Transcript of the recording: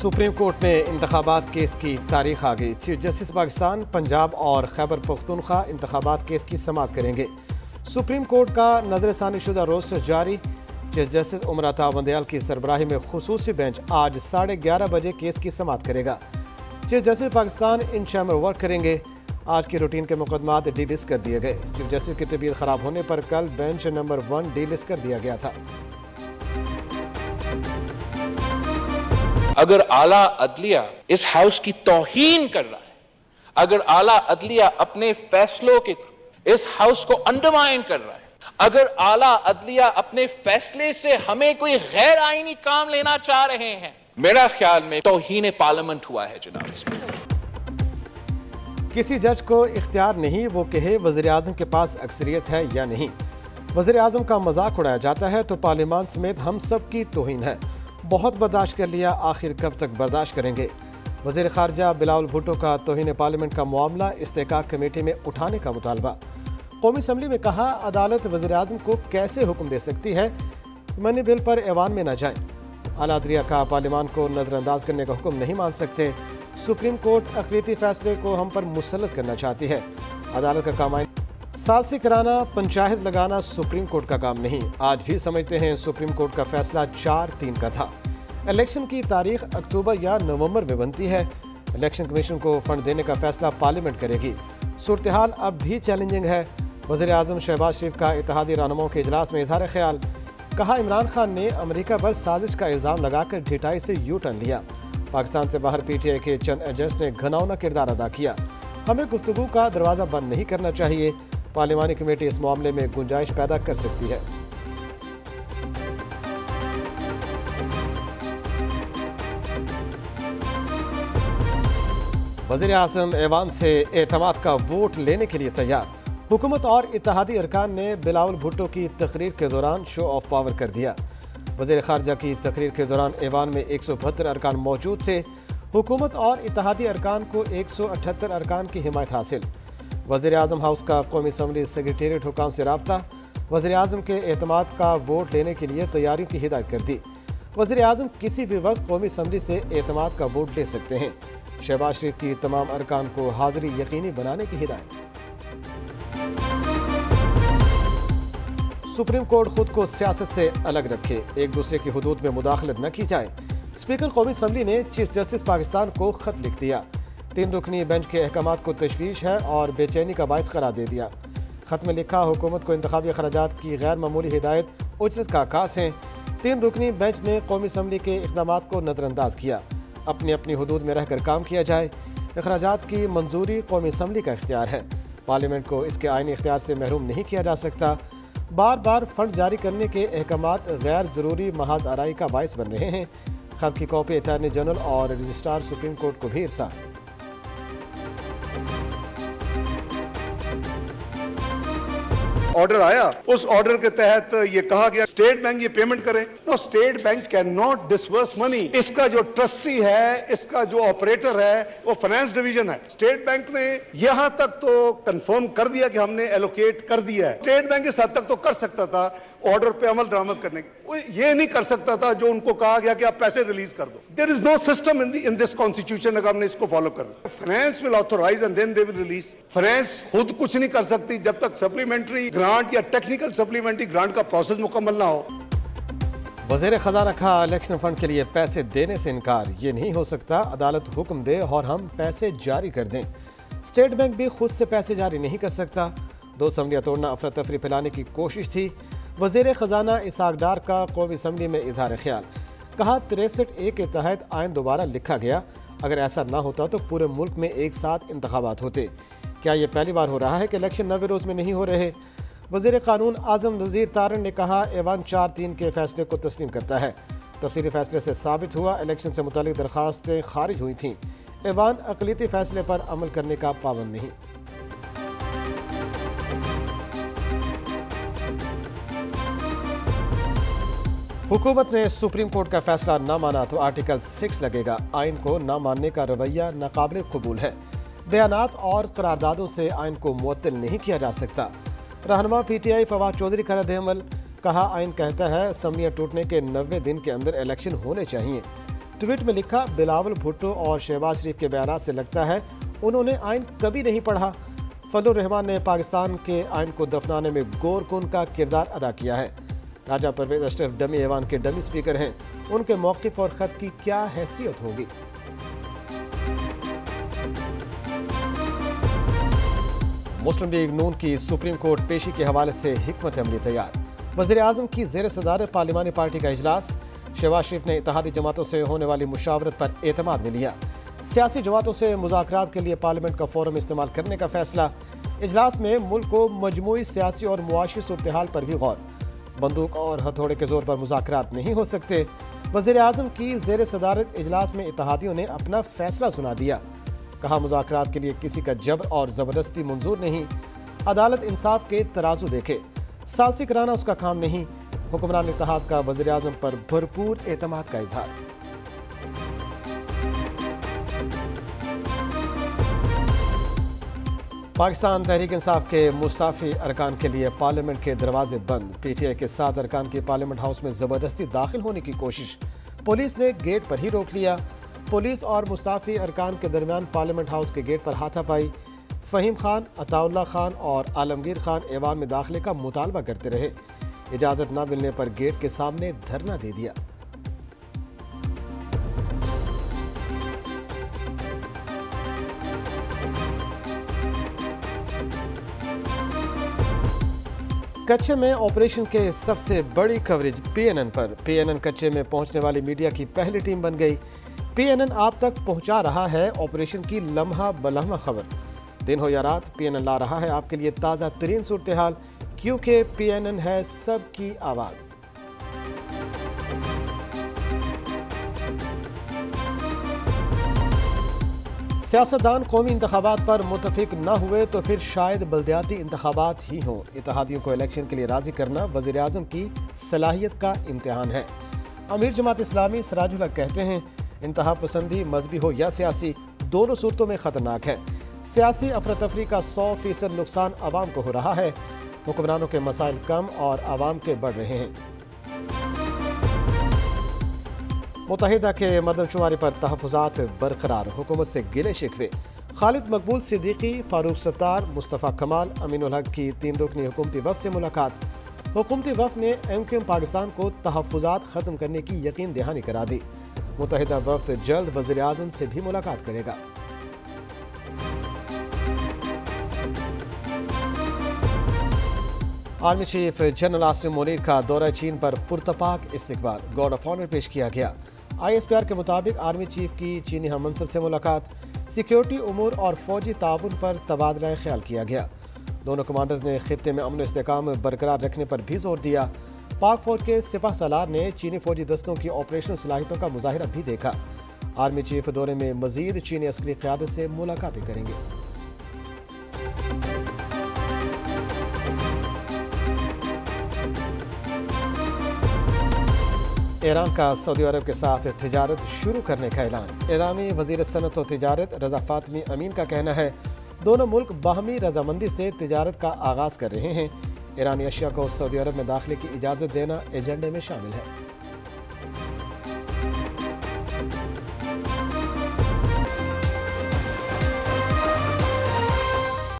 Supreme court में इंतखाबात case की तारीख आ गई। चीफ जस्टिस पाकिस्तान पंजाब और खैबर पख्तूनख्वा इंतखाबात केस की समाअत करेंगे। सुप्रीम कोर्ट का नजरसानी शुदा रोस्टर जारी। चीफ जस्टिस उमर अता बंदयाल की सरबराही में खुसूसी बेंच आज 11:30 बजे केस की समाअत करेगा। चीफ जस्टिस पाकिस्तान इन शय में वर्क करेंगे। आज की रूटीन के मुकदमात डीलिस्ट कर दिए गए। चीफ जस्टिस की तबीयत खराब होने पर कल बेंच नंबर 1 डीलिस्ट कर दिया गया था। अगर आला अदलिया इस हाउस की तौहीन कर रहा है, अगर आला अदलिया अपने फैसलों के थ्रू इस हाउस को अंडरमाइन कर रहा है, अगर आला अदलिया अपने फैसले से हमें कोई गैर आईनी काम लेना चाह रहे हैं, मेरा ख्याल में तौहीन पार्लियामेंट हुआ है जनाब। इसमें किसी जज को इख्तियार नहीं वो कहे वज़ीर आज़म के पास अक्सरियत है या नहीं। वज़ीर आज़म का मजाक उड़ाया जाता है तो पार्लियामान समेत हम सब की तौहीन है। बहुत बर्दाश्त कर लिया, आखिर कब तक बर्दाश्त करेंगे। वज़ीर ख़ारजा बिलावल भुट्टो का तौहीन पार्लियामेंट का मामला इस्तेहकाक कमेटी में उठाने का मुतालबा। कौमी असम्बली में कहा अदालत वज़ीर आज़म को कैसे हुक्म दे सकती है मनी बिल पर ऐवान में न जाएं। आला अदलिया का पार्लियामान को नज़रअंदाज करने का हुक्म नहीं मान सकते। सुप्रीम कोर्ट अक़लियती फैसले को हम पर मुसल्लत करना चाहती है। अदालत का काम सालसी कराना, पंचायत लगाना सुप्रीम कोर्ट का काम नहीं। आज भी समझते हैं सुप्रीम कोर्ट का फैसला 4-3 का था। इलेक्शन की तारीख अक्टूबर या नवंबर में बनती है। इलेक्शन कमीशन को फंड देने का फैसला पार्लियामेंट करेगी। सूरत हाल अब भी चैलेंजिंग है। वज़ीर आज़म शहबाज शरीफ का इत्तेहादी रहनुमाओं के इजलास में इजहार ख्याल। कहा इमरान खान ने अमेरिका पर साजिश का इल्ज़ाम लगाकर ढिठाई से यू टर्न लिया। पाकिस्तान से बाहर PTI के चंद एजेंट्स ने घिनौना किरदार अदा किया। हमें गुफ्तगू का दरवाज़ा बंद नहीं करना चाहिए। पार्लियामानी कमेटी इस मामले में गुंजाइश पैदा कर सकती है। वज़ीर आज़म ऐवान से एतमाद का वोट लेने के लिए तैयार। हुकूमत और इत्तेहादी अरकान ने बिलावल भुट्टो की तकरीर के दौरान शो ऑफ पावर कर दिया। वज़ीर ख़ारजा की तकरीर के दौरान ऐवान में 172 अरकान मौजूद थे। हुकूमत और इत्तेहादी अरकान को 178 अरकान की हिमायत हासिल। वज़ीर आज़म हाउस का कौमी असम्बली सेक्रेटेरिएट हुकाम से राब्ता। वज़ीर आज़म के एतमाद का वोट लेने के लिए तैयारियों की हिदायत कर दी। वज़ीर आज़म किसी भी वक्त कौमी असम्बली से एतमाद का वोट ले सकते हैं। शहबाज शरीफ की तमाम अरकान को हाज़िरी यकीनी बनाने की हिदायत। सुप्रीम कोर्ट खुद को सियासत से अलग रखे, एक दूसरे की हुदूद में मुदाखलत न की जाए। स्पीकर कौमी असम्बली ने चीफ जस्टिस पाकिस्तान को खत लिख दिया। 3 रुकनी बेंच के अहकामात को तशवीश है और बेचैनी का बायस करार दे दिया। खत में लिखा हुकूमत को इंतखाबी अखराजात की गैर मामूली हिदायत उजरत का आकाश है। 3 रुकनी बेंच ने कौमी असम्बली के इक़दामात को नज़रअंदाज किया। अपनी अपनी हुदूद में रहकर काम किया जाए। अखराजात की मंजूरी कौमी असम्बली का इख्तियार है। पार्लियामेंट को इसके आईनी इख्तियार से महरूम नहीं किया जा सकता। बार बार फंड जारी करने के अहकामात गैर ज़रूरी महाज आराई का बायस बन रहे हैं। खत की कॉपी अटॉर्नी जनरल और रजिस्ट्रार सुप्रीम कोर्ट को भी इरसाल। ऑर्डर आया, उस ऑर्डर के तहत ये कहा गया स्टेट बैंक ये पेमेंट करे। No, State Bank can not disburse money. इसका जो ट्रस्टी है, इसका जो ऑपरेटर है, वो फाइनेंस डिवीजन है। स्टेट बैंक ने यहां तक तो कंफर्म कर दिया कि हमने एलोकेट कर दिया है। स्टेट बैंक इस हद तक तो कर सकता था ऑर्डर पे अमल दरामद करने की, वो ये नहीं कर सकता था जो उनको कहा गया कि आप पैसे रिलीज कर दो। There is no system in this constitution. अगर हमने इसको फॉलो कर, finance will authorise and then they will release. Finance खुद कुछ नहीं कर सकती जब तक सप्लीमेंट्री ग्रांट या टेक्निकल सप्लीमेंट्री ग्रांट का प्रोसेस मुकम्मल ना हो। वज़ीर ख़जाना का इलेक्शन फंड के लिए पैसे देने से इनकार। ये नहीं हो सकता, अदालत हुक्म दे और हम पैसे जारी कर दें। स्टेट बैंक भी खुद से पैसे जारी नहीं कर सकता। 2 असम्बलियाँ तोड़ना अफरा तफरी फैलाने की कोशिश थी। वज़ीर ख़जाना इसहाक डार का कौमी असम्बली में इजहार ख्याल। कहा 63A के तहत आइन दोबारा लिखा गया। अगर ऐसा ना होता तो पूरे मुल्क में एक साथ इंतखाबात होते। क्या ये पहली बार हो रहा है कि इलेक्शन 90 रोज़ में नहीं हो रहे? वज़ीर क़ानून आज़म नज़ीर तारन ने कहा ऐवान 4-3 के फैसले को तस्लीम करता है। तफसीली फैसले से साबित हुआ इलेक्शन से मुतालिक दरख्वास्तें खारिज हुई थीं। ऐवान अक़लियती फैसले पर अमल करने का पाबंद नहीं। हुकूमत ने सुप्रीम कोर्ट का फैसला न माना तो आर्टिकल 6 लगेगा। आइन को न मानने का रवैया नाकाबिल कबूल है। बयानात और करारदादों से आइन को मुअत्तल नहीं किया जा सकता। रहनुमा PTI फवाद चौधरी का रद्द-ए-अमल। कहा आइन कहता है असम्बलियाँ टूटने के 90 दिन के अंदर इलेक्शन होने चाहिए। ट्वीट में लिखा, बिलावल भुट्टो और शहबाज शरीफ के बयान से लगता है उन्होंने आइन कभी नहीं पढ़ा। फजलुर रहमान ने पाकिस्तान के आइन को दफनाने में गोरकुन का किरदार अदा किया है। राजा परवेज अशरफ डमी ऐवान के डमी स्पीकर हैं, उनके मौक़िफ़ और ख़त की क्या हैसियत होगी। मुस्लिम लीग नून की सुप्रीम कोर्ट पेशी के हवाले से हिकमत अमली तैयार। वज़ीर आज़म की ज़ेर सदारत पार्लिमानी पार्टी का इजलास। शहबाज शरीफ ने इत्तेहादी जमातों से होने वाली मुशावरत पर एतमाद में लिया। सियासी जमातों से मुज़ाकरात के लिए पार्लियामेंट का फोरम इस्तेमाल करने का फैसला। इजलास में मुल्क को मजमूई सियासी और मुआशी सूरत हाल पर भी गौर। बंदूक और हथौड़े के जोर पर मुज़ाकरात नहीं हो सकते। वज़ीर आज़म की ज़ेर सदारत इजलास में इत्तेहादियों ने अपना फैसला सुना दिया। कहा, मुज़ाकरात के लिए किसी का जबर और ज़बरदस्ती मंजूर नहीं। अदालत इंसाफ के तराजू देखे, सालसी कराना उसका काम नहीं। हुक्मरान इत्तेहाद का वज़ीर आज़म पर भरपूर एतमाद का इजहार। पाकिस्तान तहरीक इंसाफ के मुस्ताफ़ी अरकान के लिए पार्लियामेंट के दरवाजे बंद। पीटीआई के 7 अरकान की पार्लियामेंट हाउस में ज़बरदस्ती दाखिल होने की कोशिश, पुलिस ने गेट पर ही रोक लिया। पुलिस और मुस्ताफ़ी अरकान के दरमियान पार्लियामेंट हाउस के गेट पर हाथापाई। फ़हीम खान, अताउल्ला खान और आलमगीर खान ऐवान में दाखिले का मुतालबा करते रहे। इजाज़त न मिलने पर गेट के सामने धरना दे दिया। कच्चे में ऑपरेशन के सबसे बड़ी कवरेज पीएनएन पर। पीएनएन कच्चे में पहुंचने वाली मीडिया की पहली टीम बन गई। पीएनएन आप तक पहुंचा रहा है ऑपरेशन की लम्हा बलम्हा खबर। दिन हो या रात, पीएनएन ला रहा है आपके लिए ताज़ा तरीन सूरत हाल, क्योंकि पीएनएन है सबकी आवाज़। सियासतदान कौमी इंतखाबात पर मुतफिक न हुए तो फिर शायद बल्दियाती इंतखाबात ही हों। इत्तेहादियों को इलेक्शन के लिए राजी करना वज़ीर आज़म की सलाहियत का इम्तिहान है। अमीर जमात इस्लामी सिराजुल हक कहते हैं, इंतहा पसंदी मजहबी हो या सियासी, दोनों सूरतों में ख़तरनाक है। सियासी अफरा तफरी का 100% नुकसान आवाम को हो रहा है। हुक्मरानों के मसाइल कम और आवाम के बढ़ रहे हैं। मुत्तहिदा के मरदमशुमारी पर तहफ़्फ़ुज़ात बरकरार, हुकूमत से गिले शिकवे। खालिद मकबूल सिद्दीकी, फारूक सत्तार, मुस्तफ़ा कमाल, अमीनुल हक की 3 रुकनी हुकूमती वफ़द से मुलाकात। हुकूमती वफ़द ने एमक्यूएम पाकिस्तान को तहफ़्फ़ुज़ात ख़त्म करने की यकीन दहानी करा दी। मुत्तहिदा वफ़द जल्द वज़ीर आज़म से भी मुलाकात करेगा। Army chief general Asim Munir का दौरा चीन पर पुरतपाक इस्तकबाल, गार्ड ऑफ ऑनर पेश किया गया। ISPR के मुताबिक आर्मी चीफ की चीनी हम मनसब से मुलाकात, सिक्योरिटी उमूर और फौजी ताउन पर तबादला ख्याल किया गया। दोनों कमांडर्स ने खित्ते में अमन इस्तेहकाम बरकरार रखने पर भी जोर दिया। पाक फौज के सिपह सालार ने चीनी फौजी दस्तों की ऑपरेशनल सलाहियतों का मुजाहिरा भी देखा। आर्मी चीफ दौरे में मजीद चीनी अस्करी क़यादत से मुलाकातें करेंगे। ईरान का सऊदी अरब के साथ तिजारत शुरू करने का ऐलान। ईरानी वज़ीर सनत और तिजारत रज़ा फ़ातमी अमीन का कहना है, दोनों मुल्क बाहमी रजामंदी से तिजारत का आगाज़ कर रहे हैं। ईरानी अशिया को सऊदी अरब में दाखिले की इजाज़त देना एजेंडे में शामिल है।